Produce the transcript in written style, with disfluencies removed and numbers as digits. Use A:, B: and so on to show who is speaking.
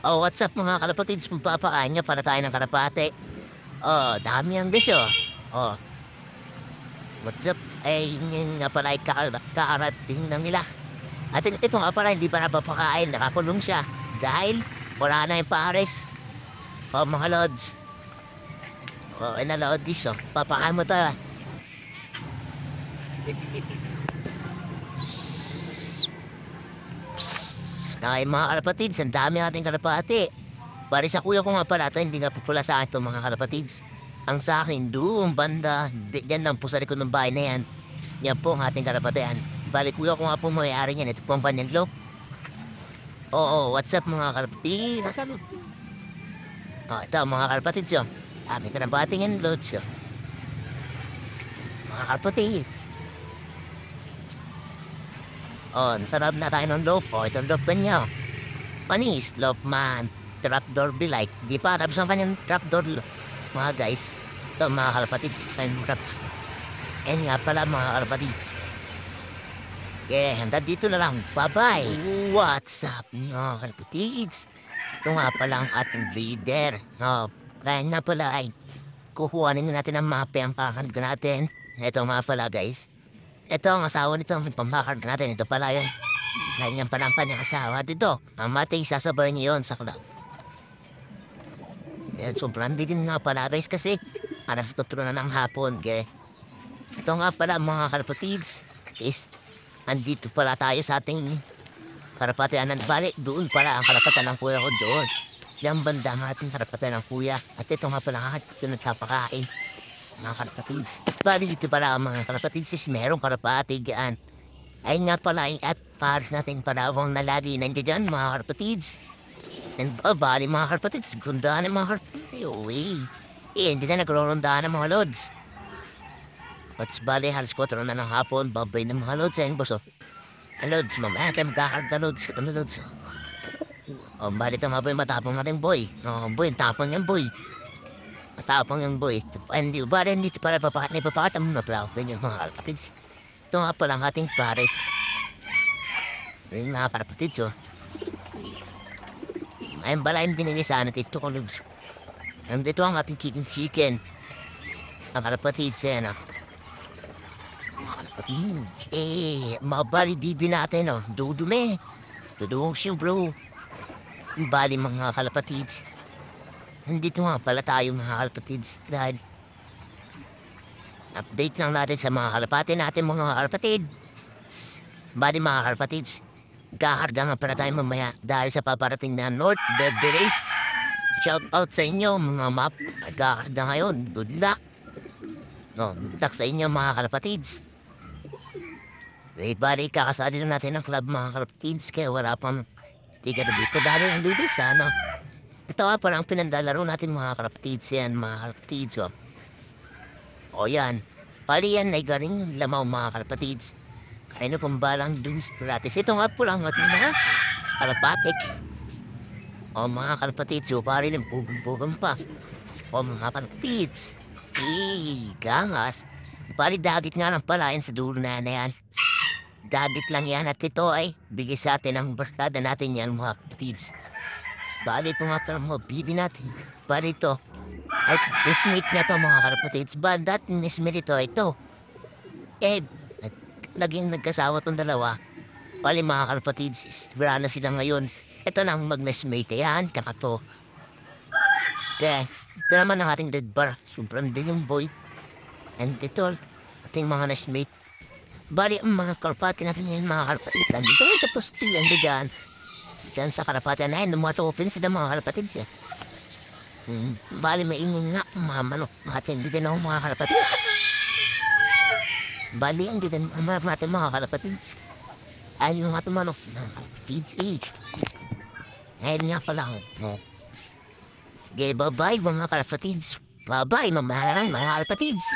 A: Oh, what's up mga kalapatids? Magpapakain nga para tayo ng kalapate. Oh, dami ang bisyo. Oh, what's up? Ay, yun nga pala ay kakarating ng nila. At ito nga pala, hindi pa napapakain. Nakakulong siya. Dahil wala na yung pares. Oh, mga lods. Oh, inalodis oh. Papakain mo tayo. Ay, mga kalapatids, ang dami nating kalapati. Pare sa kuya ko nga pala ito, hindi nga po pala sa akin ito mga kalapatids. Ang sa akin, doon banda, dyan lang po sa likod ng bahay na yan. Yan po ang ating kalapatian. Bali kuya ko nga po may-ari niyan, ito po ang panyanglop. Oo, what's up mga kalapatids? Nasaan? Oh, ito mga kalapatids yun. Dami ka na bating yan, loads yun. Mga kalapatids. Oh, sarap na tayo ng loaf. Oh, itong loaf pa niya. Panis, loaf man. Trapdoor be like. Di pa, tapos ang kanyang trapdoor. Mga guys. Ito, mga kalapatids. And nga pala, mga kalapatids. Okay, handa dito na lang. Bye-bye. What's up, mga kalapatids? Ito nga pala ang ating leader. Oh, kaya nga pala ay kukuhanin natin ang mape ang pakarga natin. Ito nga pala, guys. Ito ang asawa nito, pampakarga natin. Ito pala yun. Ganyan pa lang pa niyang asawa dito. Ang mate, sasabay niyo yun sa club. Yan, sobrang din nga pala guys kasi parang tuturo na ng hapon. Okay? Ito nga pala mga kalapatids is andito pala tayo sa ating karapatian ng balik. Doon pala ang karapatan ng kuya ko doon. Siyang banda ang ating karapatan ng kuya. At ito nga pala ito nagkapakain. Mga kalapatids. Bali ito pala ang mga kalapatids is merong karapatig yan. Ay nga pala at pares natin palawang na lagi nandiyan mga kalapatids. And bali mga kalapatids, grundaan ng mga kalapatids. Uy, hindi na nagrorondaan ng mga lods. What's bali, halos 4 na ng hapon, babay ng mga lods. Ayun boso. Lods, mamaya tayo magkakarga lods. Ano lods? Oh, bali ito mga boy, matapong na rin boy. Oh, boy, tapon yan boy. Matapang yung boy. Hindi ba rin dito para ipapakita mo na pala sa inyo mga kalapatids. Ito nga pala ang ating pares. Yung mga kalapatids oh. Ayun bala yung binili sa atin ito kalubs. Nandito ang ating chicken. Ang kalapatids yan oh. Mga kalapatids. Mabali bibi natin oh. Dudumi. Dudung siya bro. Bali mga kalapatids. Nandito nga pala tayo mga kalapatids dahil update lang natin sa mga kalapati natin mga kalapatids. Bali mga kalapatids, kakarga nga pala tayo mamaya dahil sa paparating na North Derby Race. Shout out sa inyo mga map, kakarga ngayon, good luck. No, good luck sa inyo mga kalapatids. Wait, bali kakasali na natin ang club mga kalapatids kaya wala pang tiga na dito dahil nandito sa ano. Ito nga parang pinandalaro natin mga kalapatids yan, mga kalapatids. O yan, pali yan ay garing lamaw mga kalapatids. Kaya na pambalang dun gratis. Ito nga po lang at mga kalapatik. O mga kalapatids, o pari lang bugong-bugong pa. O mga kalapatids, gangas. Pali dagit nga lang pala yan sa dulo na yan. Dagit lang yan at ito ay bigay sa atin ang barkada natin yan mga kalapatids. Bali ito nga mo, bibi natin. Bali ito. Ay, nismate na ito mga kalapatids. Bandat, nismate ito. Naging nagkasawa itong dalawa. Bali mga kalapatids, wala na sila ngayon. Ito nang mag-nismate yan, kaka to. Kaya, ito naman ang ating dead bar. Sobrang din yung boy. And ito, ating mga nismate. Bali, ang mga kalapati natin yan, mga kalapatids. Dito ito po still, and dyan. Diyan sa karapatan na yun, lumatopin sila mga kalapatids yan. Bali maingin nga, mga manok, matindigan ako mga kalapatids. Bali ang diyan natin mga kalapatids. Ay yung ating manok, mga kalapatids, Ayun nga pala ako. Okay, bye-bye mga kalapatids. Bye-bye mga kalapatids.